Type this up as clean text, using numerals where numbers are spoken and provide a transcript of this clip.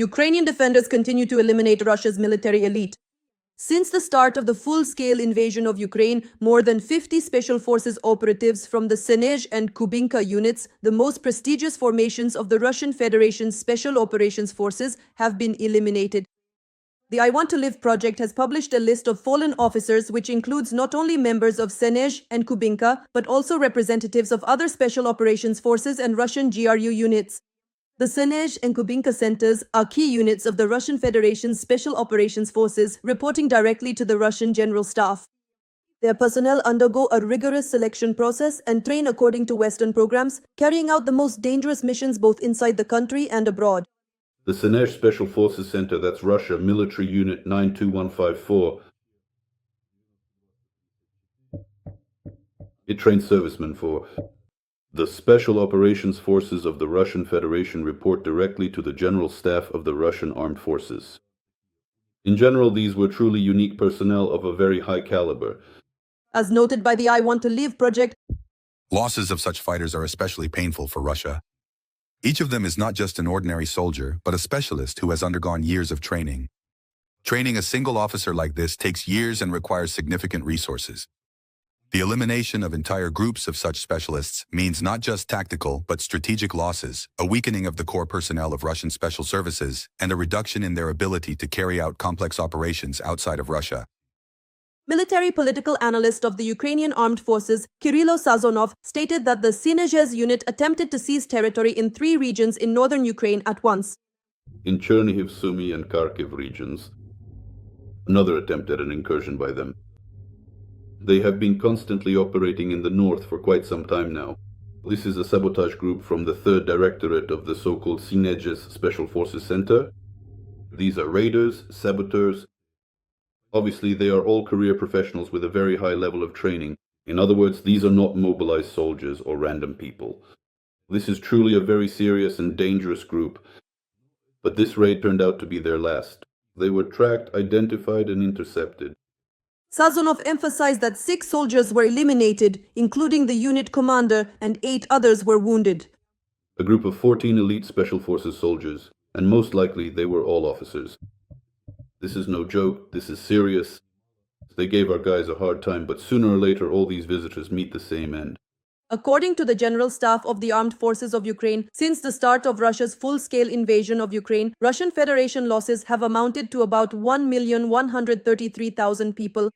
Ukrainian defenders continue to eliminate Russia's military elite. Since the start of the full-scale invasion of Ukraine, more than 50 special forces operatives from the Senezh and Kubinka units, the most prestigious formations of the Russian Federation's Special Operations Forces, have been eliminated. The I Want to Live project has published a list of fallen officers which includes not only members of Senezh and Kubinka, but also representatives of other special operations forces and Russian GRU units. The Senezh and Kubinka centers are key units of the Russian Federation's Special Operations Forces, reporting directly to the Russian General Staff. Their personnel undergo a rigorous selection process and train according to Western programs, carrying out the most dangerous missions both inside the country and abroad. The Senezh Special Forces Center, that's Russia, Military Unit 92154. It trains servicemen for the Special Operations Forces of the Russian Federation report directly to the General Staff of the Russian Armed Forces. In general, these were truly unique personnel of a very high caliber. As noted by the I Want to Live project, losses of such fighters are especially painful for Russia. Each of them is not just an ordinary soldier, but a specialist who has undergone years of training. Training a single officer like this takes years and requires significant resources. The elimination of entire groups of such specialists means not just tactical but strategic losses, a weakening of the core personnel of Russian special services, and a reduction in their ability to carry out complex operations outside of Russia. Military political analyst of the Ukrainian Armed Forces, Kyrylo Sazonov, stated that the Senezh unit attempted to seize territory in 3 regions in northern Ukraine at once. In Chernihiv, Sumy, and Kharkiv regions, another attempt at an incursion by them. They have been constantly operating in the north for quite some time now. This is a sabotage group from the 3rd Directorate of the so-called Senezh Special Forces Center. These are raiders, saboteurs. Obviously, they are all career professionals with a very high level of training. In other words, these are not mobilized soldiers or random people. This is truly a very serious and dangerous group. But this raid turned out to be their last. They were tracked, identified, and intercepted. Sazonov emphasized that 6 soldiers were eliminated, including the unit commander, and 8 others were wounded. A group of 14 elite Special Forces soldiers, and most likely they were all officers. This is no joke, this is serious. They gave our guys a hard time, but sooner or later all these visitors meet the same end. According to the General Staff of the Armed Forces of Ukraine, since the start of Russia's full-scale invasion of Ukraine, Russian Federation losses have amounted to about 1,133,000 people.